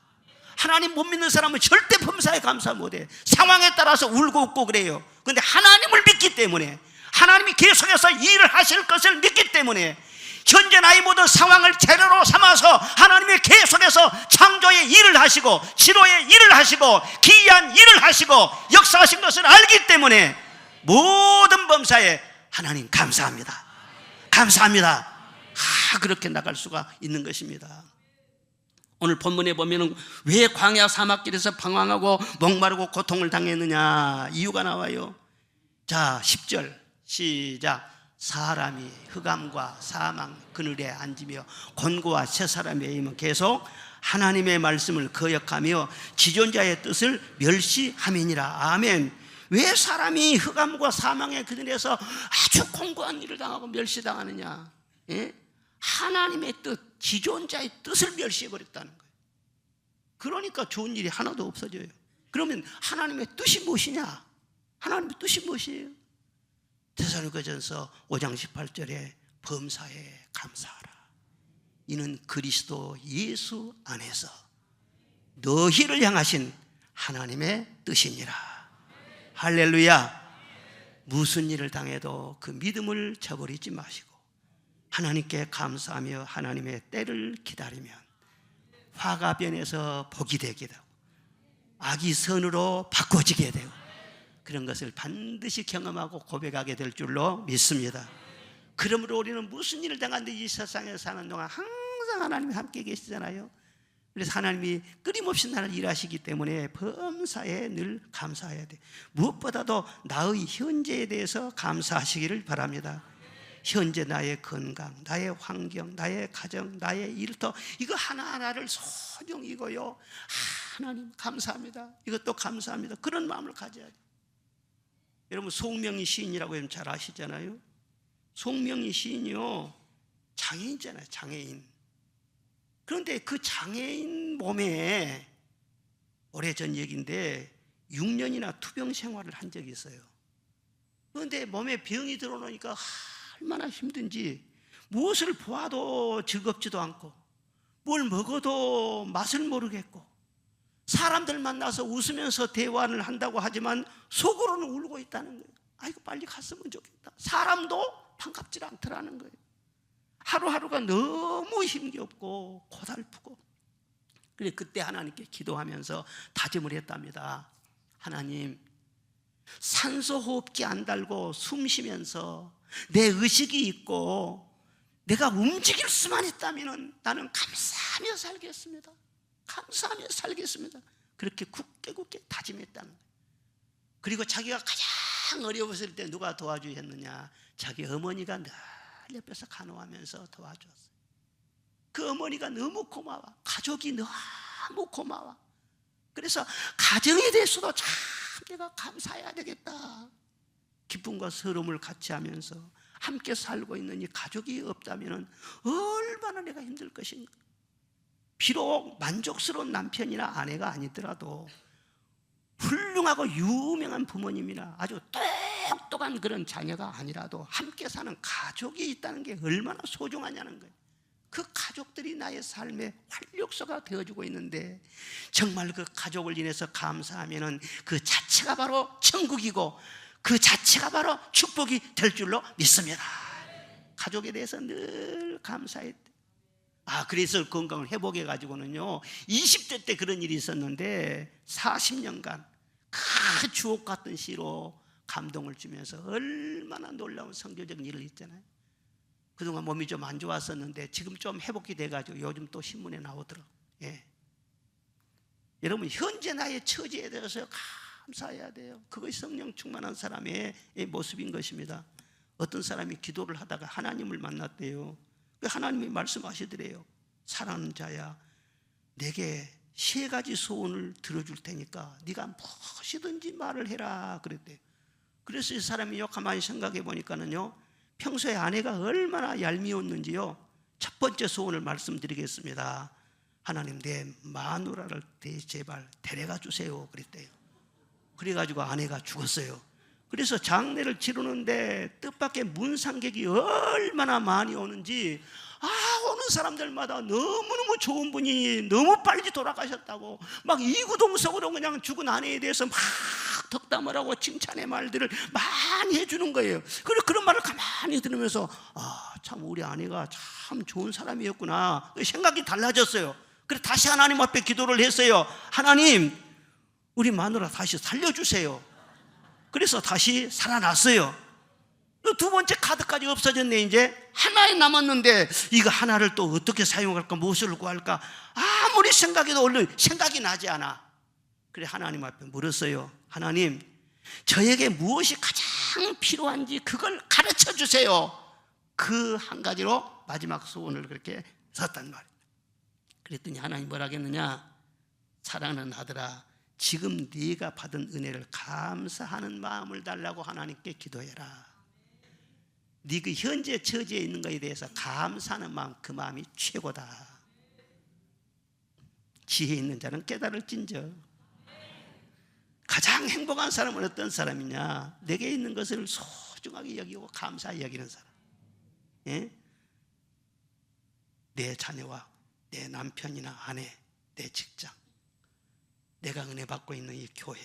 하나님 못 믿는 사람은 절대 범사에 감사 못해요. 상황에 따라서 울고 웃고 그래요. 그런데 하나님을 믿기 때문에, 하나님이 계속해서 일을 하실 것을 믿기 때문에, 현재 나의 모든 상황을 재료로 삼아서 하나님이 계속해서 창조의 일을 하시고 치료의 일을 하시고 기이한 일을 하시고 역사하신 것을 알기 때문에 모든 범사에 하나님 감사합니다. 감사합니다. 그렇게 나갈 수가 있는 것입니다. 오늘 본문에 보면 왜 광야 사막길에서 방황하고 목마르고 고통을 당했느냐, 이유가 나와요. 자, 10절 시작. 사람이 흑암과 사망 그늘에 앉으며 곤고와 새 사람의 힘은 계속 하나님의 말씀을 거역하며 지존자의 뜻을 멸시함이니라. 아멘. 왜 사람이 흑암과 사망의 그늘에서 아주 곤고한 일을 당하고 멸시당하느냐? 예? 하나님의 뜻, 지존자의 뜻을 멸시해버렸다는 거예요. 그러니까 좋은 일이 하나도 없어져요. 그러면 하나님의 뜻이 무엇이냐? 하나님의 뜻이 무엇이에요? 데살로니가전서 5장 18절에 범사에 감사하라. 이는 그리스도 예수 안에서 너희를 향하신 하나님의 뜻이니라. 할렐루야. 무슨 일을 당해도 그 믿음을 저버리지 마시고 하나님께 감사하며 하나님의 때를 기다리면 화가 변해서 복이 되게 되고 악이 선으로 바꿔지게 되고, 그런 것을 반드시 경험하고 고백하게 될 줄로 믿습니다. 그러므로 우리는 무슨 일을 당하는데 이 세상에 사는 동안 항상 하나님이 함께 계시잖아요. 그래서 하나님이 끊임없이 나를 일하시기 때문에 범사에 늘 감사해야 돼. 무엇보다도 나의 현재에 대해서 감사하시기를 바랍니다. 현재 나의 건강, 나의 환경, 나의 가정, 나의 일터, 이거 하나하나를 소중히 이거요, 하나님 감사합니다, 이것도 감사합니다, 그런 마음을 가져야 돼. 여러분, 송명희 시인이라고 잘 아시잖아요. 송명희 시인이요, 장애인이잖아요. 장애인. 그런데 그 장애인 몸에 오래전 얘기인데 6년이나 투병 생활을 한 적이 있어요. 그런데 몸에 병이 들어오니까 얼마나 힘든지, 무엇을 보아도 즐겁지도 않고 뭘 먹어도 맛을 모르겠고, 사람들 만나서 웃으면서 대화를 한다고 하지만 속으로는 울고 있다는 거예요. 아이고 빨리 갔으면 좋겠다. 사람도 반갑지 않더라는 거예요. 하루하루가 너무 힘겹고 고달프고. 그래, 그때 하나님께 기도하면서 다짐을 했답니다. 하나님, 산소호흡기 안 달고 숨 쉬면서 내 의식이 있고 내가 움직일 수만 있다면 나는 감사하며 살겠습니다. 감사하며 살겠습니다. 그렇게 굳게 다짐했다는 거예요. 그리고 자기가 가장 어려웠을 때 누가 도와주셨느냐? 자기 어머니가 늘 옆에서 간호하면서 도와줬어요. 그 어머니가 너무 고마워. 가족이 너무 고마워. 그래서 가정에 대해서도 참 내가 감사해야 되겠다. 기쁨과 서러움을 같이 하면서 함께 살고 있는 이 가족이 없다면 얼마나 내가 힘들 것인가. 비록 만족스러운 남편이나 아내가 아니더라도 훌륭하고 유명한 부모님이나 아주 똑똑한 그런 자녀가 아니라도 함께 사는 가족이 있다는 게 얼마나 소중하냐는 거예요. 그 가족들이 나의 삶의 활력소가 되어주고 있는데, 정말 그 가족을 인해서 감사하면은 그 자체가 바로 천국이고 그 자체가 바로 축복이 될 줄로 믿습니다. 가족에 대해서 늘 감사해야 돼. 그래서 건강을 회복해 가지고는요, 20대 때 그런 일이 있었는데 40년간 그 주옥 같은 시로 감동을 주면서 얼마나 놀라운 성교적 일을 했잖아요. 그동안 몸이 좀 안 좋았었는데 지금 좀 회복이 돼가지고 요즘 또 신문에 나오더라고요. 여러분, 현재 나의 처지에 대해서 감사해야 돼요. 그것이 성령 충만한 사람의 모습인 것입니다. 어떤 사람이 기도를 하다가 하나님을 만났대요. 하나님이 말씀하시더래요. 사랑하는 자야, 내게 3가지 소원을 들어줄 테니까 네가 무엇이든지 말을 해라 그랬대요. 그래서 이 사람이 가만히 생각해 보니까는요, 평소에 아내가 얼마나 얄미웠는지요. 첫 번째 소원을 말씀드리겠습니다. 하나님, 내 마누라를 제발 데려가 주세요 그랬대요. 그래가지고 아내가 죽었어요. 그래서 장례를 치르는데 뜻밖의 문상객이 얼마나 많이 오는지, 오는 사람들마다 너무너무 좋은 분이 너무 빨리 돌아가셨다고 막 이구동성으로 그냥 죽은 아내에 대해서 막 덕담을 하고 칭찬의 말들을 많이 해주는 거예요. 그런 말을 가만히 들으면서 참 우리 아내가 참 좋은 사람이었구나 생각이 달라졌어요. 그래서 다시 하나님 앞에 기도를 했어요. 하나님, 우리 마누라 다시 살려주세요. 그래서 다시 살아났어요. 두 번째 카드까지 없어졌네. 이제 하나에 남았는데 이거 하나를 또 어떻게 사용할까, 무엇을 구할까 아무리 생각해도 얼른 생각이 나지 않아. 그래 하나님 앞에 물었어요. 하나님, 저에게 무엇이 가장 필요한지 그걸 가르쳐 주세요. 그 한 가지로 마지막 소원을 그렇게 썼단 말이에요. 그랬더니 하나님 뭐라 하겠느냐, 사랑하는 아들아, 지금 네가 받은 은혜를 감사하는 마음을 달라고 하나님께 기도해라. 네 그 현재 처지에 있는 것에 대해서 감사하는 마음, 그 마음이 최고다. 지혜 있는 자는 깨달을진저. 가장 행복한 사람은 어떤 사람이냐, 내게 있는 것을 소중하게 여기고 감사히 여기는 사람. 내 자녀와 내 남편이나 아내, 내 직장, 내가 은혜 받고 있는 이 교회,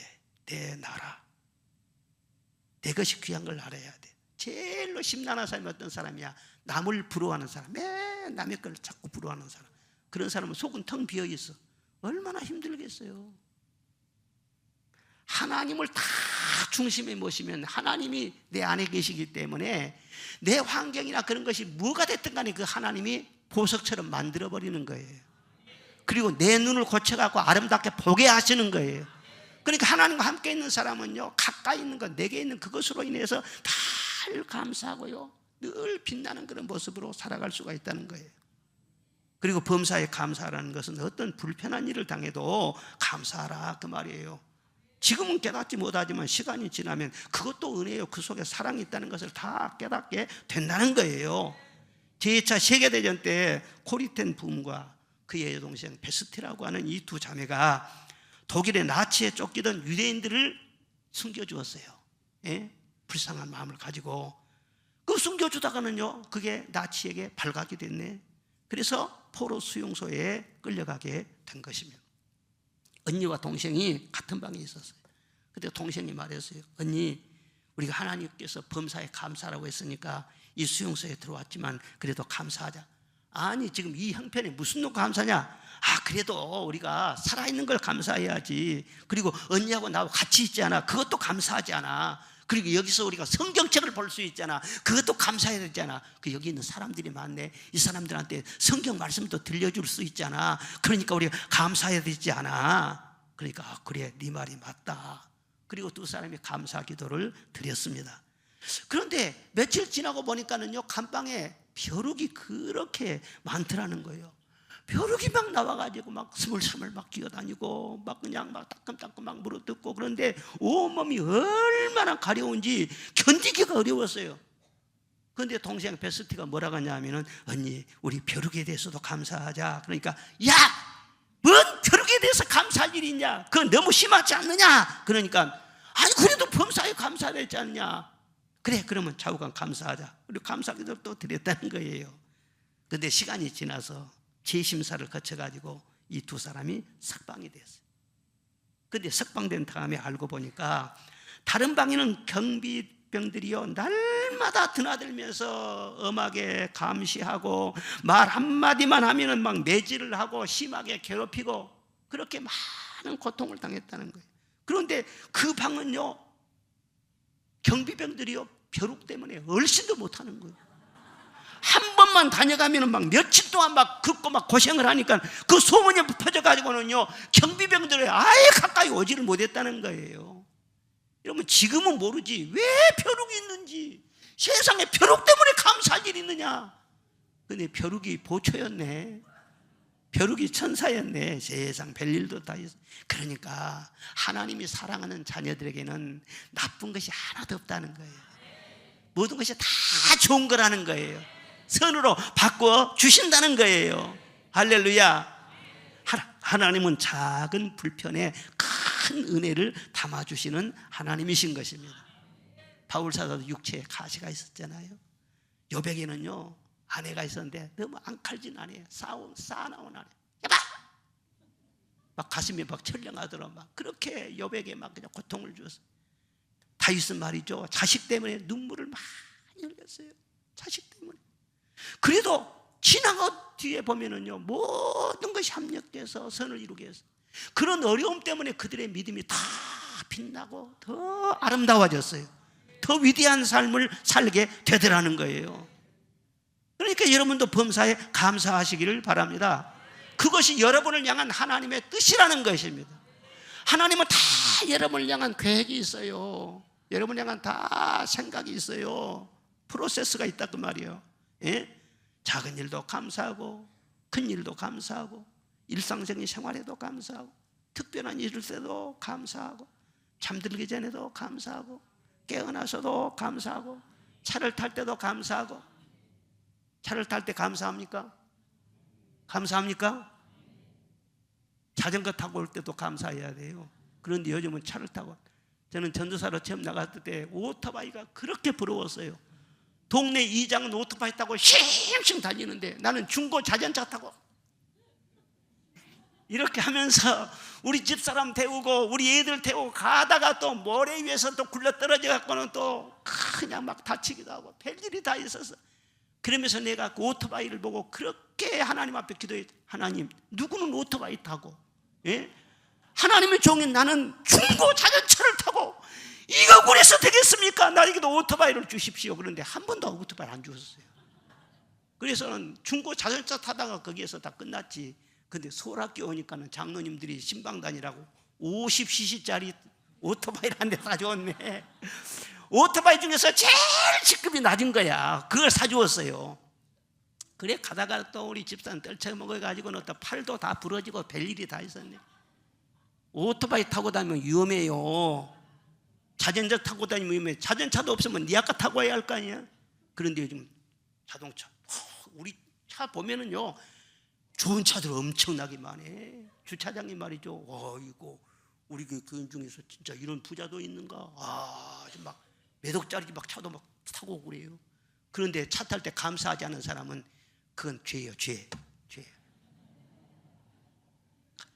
내 나라, 내 것이 귀한 걸 알아야 돼. 제일로 심란한 사람이 어떤 사람이야? 남을 부러워하는 사람, 맨 남의 걸 자꾸 부러워하는 사람. 그런 사람은 속은 텅 비어 있어. 얼마나 힘들겠어요. 하나님을 다 중심에 모시면 하나님이 내 안에 계시기 때문에 내 환경이나 그런 것이 뭐가 됐든 간에 그 하나님이 보석처럼 만들어버리는 거예요. 그리고 내 눈을 고쳐갖고 아름답게 보게 하시는 거예요. 그러니까 하나님과 함께 있는 사람은요, 가까이 있는 것, 내게 있는 그것으로 인해서 늘 감사하고요, 늘 빛나는 그런 모습으로 살아갈 수가 있다는 거예요. 그리고 범사에 감사하라는 것은 어떤 불편한 일을 당해도 감사하라 그 말이에요. 지금은 깨닫지 못하지만 시간이 지나면 그것도 은혜예요. 그 속에 사랑이 있다는 것을 다 깨닫게 된다는 거예요. 제2차 세계대전 때 코리텐 붐과 그의 여동생 베스티라고 하는 이 두 자매가 독일의 나치에 쫓기던 유대인들을 숨겨주었어요. 불쌍한 마음을 가지고 그 숨겨주다가는요, 그게 나치에게 발각이 됐네. 그래서 포로 수용소에 끌려가게 된 것입니다. 언니와 동생이 같은 방에 있었어요. 그때 동생이 말했어요. 언니, 우리가 하나님께서 범사에 감사라고 했으니까 이 수용소에 들어왔지만 그래도 감사하자. 아니, 지금 이 형편에 무슨 놈 감사냐? 그래도 우리가 살아있는 걸 감사해야지. 그리고 언니하고 나하고 같이 있잖아. 그것도 감사하지 않아. 그리고 여기서 우리가 성경책을 볼 수 있잖아. 그것도 감사해야 되잖아. 여기 있는 사람들이 많네. 이 사람들한테 성경 말씀도 들려줄 수 있잖아. 그러니까 우리가 감사해야 되지 않아. 그러니까 그래, 네 말이 맞다. 그리고 두 사람이 감사 기도를 드렸습니다. 그런데 며칠 지나고 보니까는요, 감방에 벼룩이 그렇게 많더라는 거예요. 벼룩이 막 나와가지고 막 스물스물 막 기어다니고 막 그냥 막 따끔따끔 막 물어뜯고, 그런데 온몸이 얼마나 가려운지 견디기가 어려웠어요. 근데 동생 베스티가 뭐라고 하냐면은, 언니 우리 벼룩에 대해서도 감사하자. 그러니까 야, 뭔 벼룩에 대해서 감사할 일이 있냐, 그건 너무 심하지 않느냐. 그러니까 아니 그래도 범사에 감사해야 되지 않냐. 그래, 그러면 좌우간 감사하자. 그리고 감사기도 또 드렸다는 거예요. 근데 시간이 지나서 재심사를 거쳐가지고 이 두 사람이 석방이 됐어요. 근데 석방된 다음에 알고 보니까 다른 방에는 경비병들이요 날마다 드나들면서 엄하게 감시하고 말 한마디만 하면은 막 매질을 하고 심하게 괴롭히고 그렇게 많은 고통을 당했다는 거예요. 그런데 그 방은요 경비병들이요 벼룩 때문에 얼씬도 못하는 거예요. 한 번만 다녀가면 막 며칠 동안 막 긋고 막 고생을 하니까 그 소문이 퍼져가지고는요 경비병들이 아예 가까이 오지를 못했다는 거예요. 여러분 지금은 모르지 왜 벼룩이 있는지. 세상에 벼룩 때문에 감사할 일이 있느냐. 근데 벼룩이 보초였네. 벼룩이 천사였네. 세상 별일도 다 있어. 그러니까 하나님이 사랑하는 자녀들에게는 나쁜 것이 하나도 없다는 거예요. 모든 것이 다 좋은 거라는 거예요. 선으로 바꿔 주신다는 거예요. 할렐루야. 하나님은 작은 불편에 큰 은혜를 담아주시는 하나님이신 것입니다. 바울사도도 육체에 가시가 있었잖아요. 요백에는요 아내가 있었는데 너무 앙칼진 아내, 싸나운 아내, 야봐! 막 가슴이 막 철렁하더라. 막 그렇게 요백에 막 그냥 고통을 주었어요. 다윗은 말이죠 자식 때문에 눈물을 많이 흘렸어요. 자식 때문에. 그래도 지나고 뒤에 보면은요 모든 것이 합력돼서 선을 이루게 했어요. 그런 어려움 때문에 그들의 믿음이 다 빛나고 더 아름다워졌어요. 더 위대한 삶을 살게 되더라는 거예요. 그러니까 여러분도 범사에 감사하시기를 바랍니다. 그것이 여러분을 향한 하나님의 뜻이라는 것입니다. 하나님은 다 여러분을 향한 계획이 있어요. 여러분을 향한 다 생각이 있어요. 프로세스가 있다 그 말이에요. 예? 작은 일도 감사하고 큰 일도 감사하고 일상적인 생활에도 감사하고 특별한 일일 때도 감사하고 잠들기 전에도 감사하고 깨어나서도 감사하고 차를 탈 때도 감사하고. 차를 탈 때 감사합니까? 감사합니까? 자전거 타고 올 때도 감사해야 돼요. 그런데 요즘은 차를 타고, 저는 전도사로 처음 나갔을 때 오토바이가 그렇게 부러웠어요. 동네 이장은 오토바이 타고 싱싱 달리는데 나는 중고 자전차 타고 이렇게 하면서 우리 집사람 태우고 우리 애들 태우고 가다가 또 모래 위에서 또 굴러 떨어져 갖고는 또 그냥 막 다치기도 하고 별일이 다 있어서, 그러면서 내가 그 오토바이를 보고 그렇게 하나님 앞에 기도했죠. 하나님, 누구는 오토바이 타고, 예? 하나님의 종인 나는 중고 자전차를 타고 이거 그래서 되겠습니까? 나에게도 오토바이를 주십시오. 그런데 한 번도 오토바이를 안 주셨어요. 그래서는 중고 자전차 타다가 거기에서 다 끝났지. 근데 서울학교 오니까는 장로님들이 신방단이라고 50cc짜리 오토바이를 한 대 사주었네. 오토바이 중에서 제일 직급이 낮은 거야. 그걸 사주었어요. 그래 가다가 또 우리 집사는 떨쳐먹어가지고는 또 팔도 다 부러지고 별일이 다 있었네. 오토바이 타고 다니면 위험해요. 자전거 타고 다니면 위험해. 자전차도 없으면 니 아까 타고 와야 할 거 아니야. 그런데 요즘 자동차, 우리 차 보면은요 좋은 차들 엄청나게 많네. 주차장이 말이죠. 이거 우리 교인 중에서 진짜 이런 부자도 있는가? 막 몇 억짜리 막 차도 막 타고 그래요. 그런데 차 탈 때 감사하지 않은 사람은 그건 죄예요. 죄.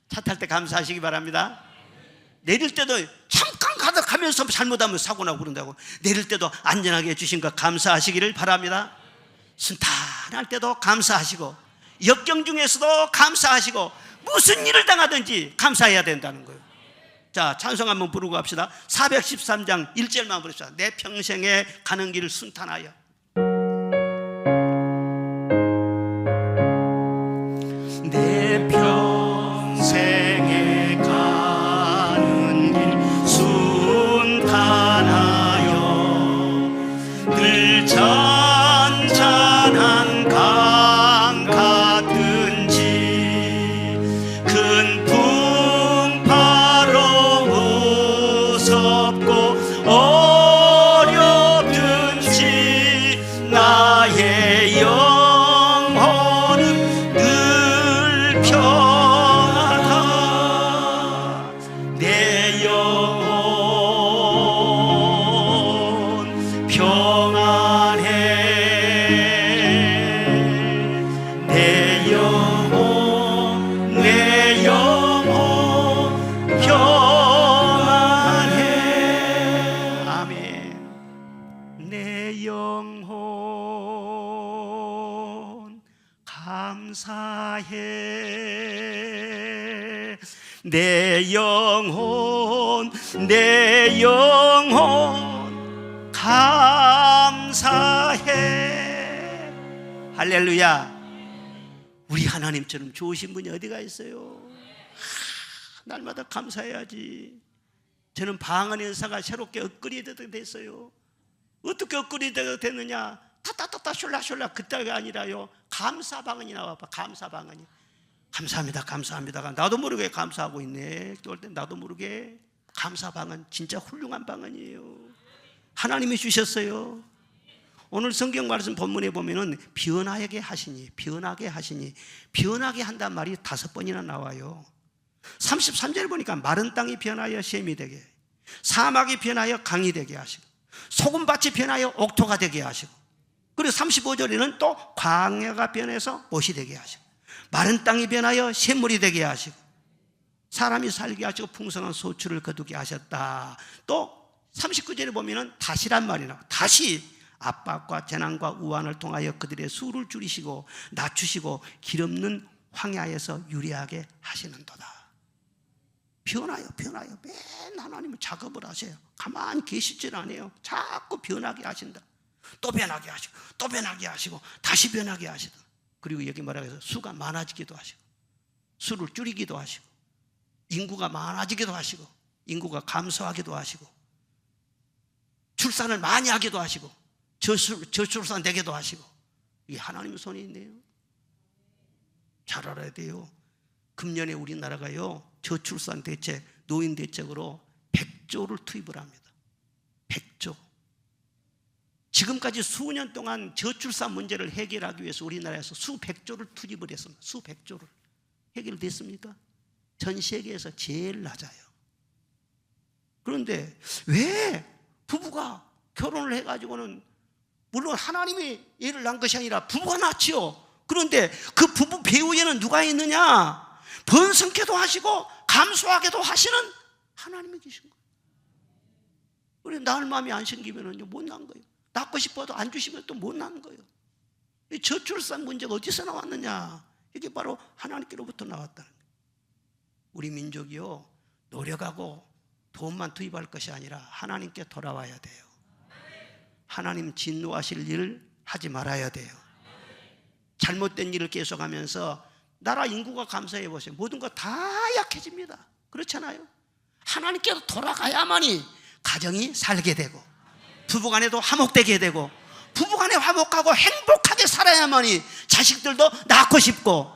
차 탈 때 감사하시기 바랍니다. 내릴 때도 잠깐 가면서 잘못하면 사고 나고 그런다고. 내릴 때도 안전하게 해주신 것 감사하시기를 바랍니다. 순탄할 때도 감사하시고 역경 중에서도 감사하시고 무슨 일을 당하든지 감사해야 된다는 거예요. 자, 찬송 한번 부르고 갑시다. 413장 1절만 부릅시다. 내 평생에 가는 길을 순탄하여. 내 평생에 가는 길 순탄하여 늘 잔잔한 강 같은지 큰 풍파로 무섭고 어렵든지 내 영혼은 늘 평안하다. 내 영혼 평안해. 내 영혼 평안해. 아멘. 내 영혼 감사해. 내 영혼 감사해. 할렐루야. 우리 하나님처럼 좋으신 분이 어디가 있어요? 날마다 감사해야지. 저는 방언 연사가 새롭게 업그레이드가 됐어요. 어떻게 업그레이드가 됐느냐? 타타타타 숄라숄라 그때가 아니라요, 감사 방언이 나와봐. 감사 방언이. 감사합니다, 감사합니다가 나도 모르게 감사하고 있네. 또 올 때 나도 모르게. 감사 방언 진짜 훌륭한 방언이에요. 하나님이 주셨어요. 오늘 성경 말씀 본문에 보면은 변하게 하시니, 변하게 하시니, 변하게 한단 말이 5번이나 나와요. 33절에 보니까 마른 땅이 변하여 샘이 되게, 사막이 변하여 강이 되게 하시고, 소금밭이 변하여 옥토가 되게 하시고, 그리고 35절에는 또 광야가 변해서 못이 되게 하시고, 마른 땅이 변하여 샘물이 되게 하시고, 사람이 살게 하시고 풍성한 소출을 거두게 하셨다. 또 39절에 보면은 다시란 말이 나와. 다시 압박과 재난과 우환을 통하여 그들의 수를 줄이시고 낮추시고 기름는 황야에서 유리하게 하시는도다. 변화요, 변화요. 맨 하나님은 작업을 하세요. 가만히 계시질 않아요. 자꾸 변하게 하신다. 또 변하게 하시고, 또 변하게 하시고, 다시 변하게 하시다. 그리고 여기 뭐라고 해서 수가 많아지기도 하시고, 수를 줄이기도 하시고, 인구가 많아지기도 하시고, 인구가 감소하기도 하시고, 출산을 많이 하기도 하시고, 저출산 되기도 하시고. 이게 하나님의 손에 있네요. 잘 알아야 돼요. 금년에 우리나라가요, 저출산 대책, 노인 대책으로 100조를 투입을 합니다. 100조. 지금까지 수년 동안 저출산 문제를 해결하기 위해서 우리나라에서 수백조를 투입을 했습니다. 수백조를. 해결됐습니까? 전 세계에서 제일 낮아요. 그런데 왜 부부가 결혼을 해가지고는, 물론 하나님이 애를 낳은 것이 아니라 부부가 낳지요. 그런데 그 부부 배후에는 누가 있느냐? 번성케도 하시고 감소하게도 하시는 하나님이 계신 거예요. 우리 낳을 마음이 안 생기면 못 낳은 거예요. 낳고 싶어도 안 주시면 또 못 낳는 거예요. 이 저출산 문제가 어디서 나왔느냐? 이게 바로 하나님께로부터 나왔다는 거예요. 우리 민족이요, 노력하고 돈만 투입할 것이 아니라 하나님께 돌아와야 돼요. 하나님 진노하실 일을 하지 말아야 돼요. 잘못된 일을 계속하면서 나라 인구가 감소해 보세요. 모든 거 다 약해집니다. 그렇잖아요. 하나님께로 돌아가야만이 가정이 살게 되고, 부부간에도 화목되게 되고, 부부간에 화목하고 행복하게 살아야만이 자식들도 낳고 싶고,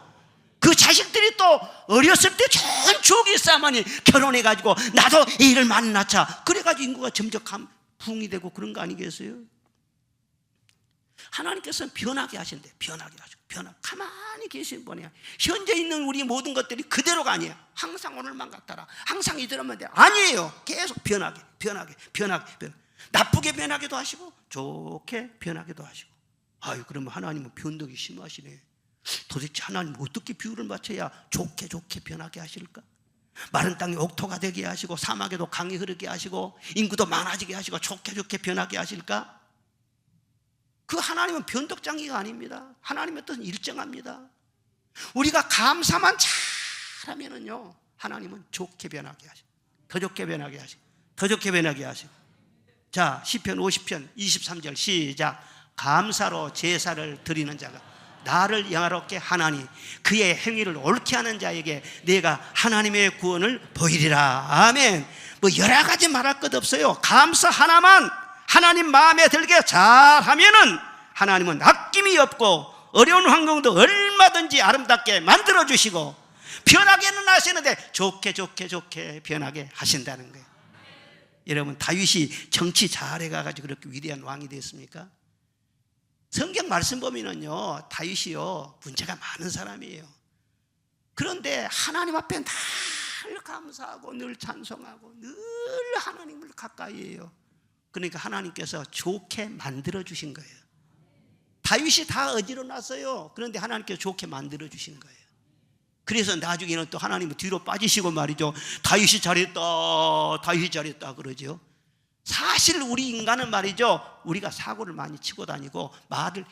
그 자식들이 또 어렸을 때 좋은 추억이 있어야만이 결혼해가지고 나도 애를 많이 낳자. 그래가지고 인구가 점점 부흥이 되고 그런 거 아니겠어요? 하나님께서는 변하게 하신대. 변하게 하시고, 가만히 계신 분이야. 현재 있는 우리 모든 것들이 그대로가 아니에요. 항상 오늘만 같더라, 항상 이대로만 돼. 아니에요. 계속 변하게. 나쁘게 변하기도 하시고 좋게 변하기도 하시고. 아유, 그러면 하나님은 변덕이 심하시네. 도대체 하나님 어떻게 비율을 맞춰야 좋게 변하게 하실까? 마른 땅이 옥토가 되게 하시고, 사막에도 강이 흐르게 하시고, 인구도 많아지게 하시고, 좋게 변하게 하실까? 그 하나님은 변덕장이가 아닙니다. 하나님의 뜻은 일정합니다. 우리가 감사만 잘하면은요, 하나님은 좋게 변하게 하시고, 더 좋게 변하게 하시고, 더 좋게 변하게 하시고. 자, 시편 50편 23절 시작. 감사로 제사를 드리는 자가 나를 영화롭게 하나니 그의 행위를 옳게 하는 자에게 내가 하나님의 구원을 보이리라. 아멘. 뭐 여러 가지 말할 것 없어요. 감사 하나만 하나님 마음에 들게 잘하면은 하나님은 아낌이 없고 어려운 환경도 얼마든지 아름답게 만들어 주시고 변하게는 하시는데 좋게 변하게 하신다는 거예요. 여러분, 다윗이 정치 잘해가지고 그렇게 위대한 왕이 됐습니까? 성경 말씀 보면은요, 다윗이요 문제가 많은 사람이에요. 그런데 하나님 앞에 늘 감사하고 늘 찬송하고 늘 하나님을 가까이 해요. 그러니까 하나님께서 좋게 만들어 주신 거예요. 다윗이 다 어지러놨어요. 그런데 하나님께서 좋게 만들어 주신 거예요. 그래서 나중에는 또 하나님은 뒤로 빠지시고 말이죠, 다윗이 잘했다 그러죠. 사실 우리 인간은 말이죠, 우리가 사고를 많이 치고 다니고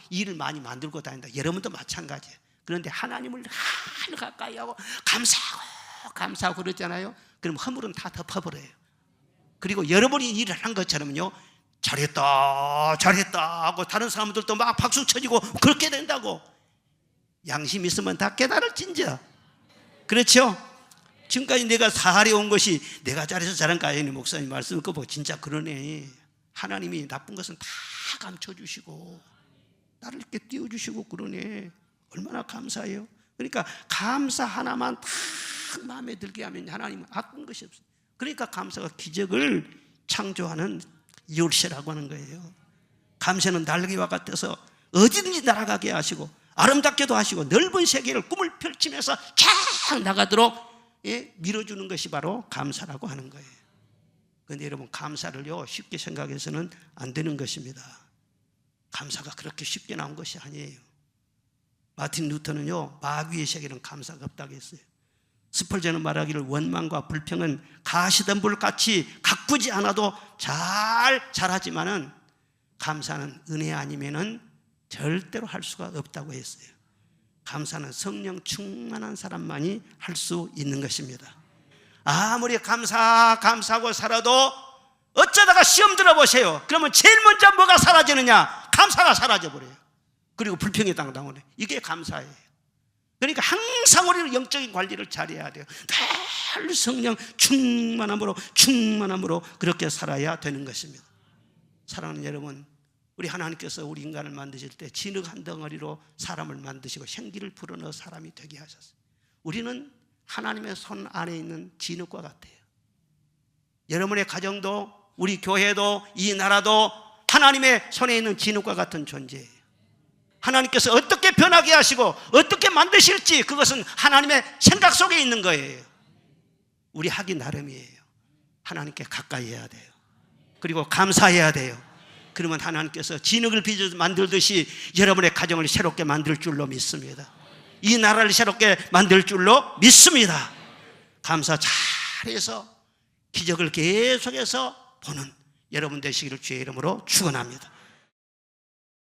일을 많이 만들고 다닌다. 여러분도 마찬가지예요. 그런데 하나님을 늘 가까이 하고 감사하고 그러잖아요. 그럼 허물은 다 덮어버려요. 그리고 여러분이 일을 한 것처럼요, 잘했다 하고 다른 사람들도 막 박수 쳐주고 그렇게 된다고. 양심 있으면 다 깨달을진저. 그렇죠? 지금까지 내가 사할해 온 것이 내가 잘해서 잘한 거 아니니, 목사님 말씀 듣고 보고 진짜 그러네. 하나님이 나쁜 것은 다 감춰주시고 나를 이렇게 띄워주시고 그러네. 얼마나 감사해요. 그러니까 감사 하나만 딱 마음에 들게 하면 하나님은 아픈 것이 없어요. 그러니까 감사가 기적을 창조하는 열쇠라고 하는 거예요. 감사는 날개와 같아서 어디든지 날아가게 하시고 아름답게도 하시고 넓은 세계를 꿈을 펼치면서 쫙 나가도록 밀어주는 것이 바로 감사라고 하는 거예요. 그런데 여러분, 감사를요 쉽게 생각해서는 안 되는 것입니다. 감사가 그렇게 쉽게 나온 것이 아니에요. 마틴 루터는요, 마귀의 세계는 감사가 없다고 했어요. 스펄전은 말하기를 원망과 불평은 가시덤불같이 가꾸지 않아도 잘 자라지만은 감사는 은혜 아니면은 절대로 할 수가 없다고 했어요. 감사는 성령 충만한 사람만이 할 수 있는 것입니다. 아무리 감사하고 살아도 어쩌다가 시험 들어보세요. 그러면 제일 먼저 뭐가 사라지느냐? 감사가 사라져버려요. 그리고 불평이 당당하네. 이게 감사예요. 그러니까 항상 우리는 영적인 관리를 잘해야 돼요. 늘 성령 충만함으로 그렇게 살아야 되는 것입니다. 사랑하는 여러분, 우리 하나님께서 우리 인간을 만드실 때 진흙 한 덩어리로 사람을 만드시고 생기를 불어넣어 사람이 되게 하셨어요. 우리는 하나님의 손 안에 있는 진흙과 같아요. 여러분의 가정도 우리 교회도 이 나라도 하나님의 손에 있는 진흙과 같은 존재예요. 하나님께서 어떻게 변하게 하시고 어떻게 만드실지 그것은 하나님의 생각 속에 있는 거예요. 우리 하기 나름이에요. 하나님께 가까이 해야 돼요. 그리고 감사해야 돼요. 그러면 하나님께서 진흙을 빚어 만들듯이 여러분의 가정을 새롭게 만들 줄로 믿습니다. 이 나라를 새롭게 만들 줄로 믿습니다. 감사 잘해서 기적을 계속해서 보는 여러분 되시기를 주의 이름으로 축원합니다.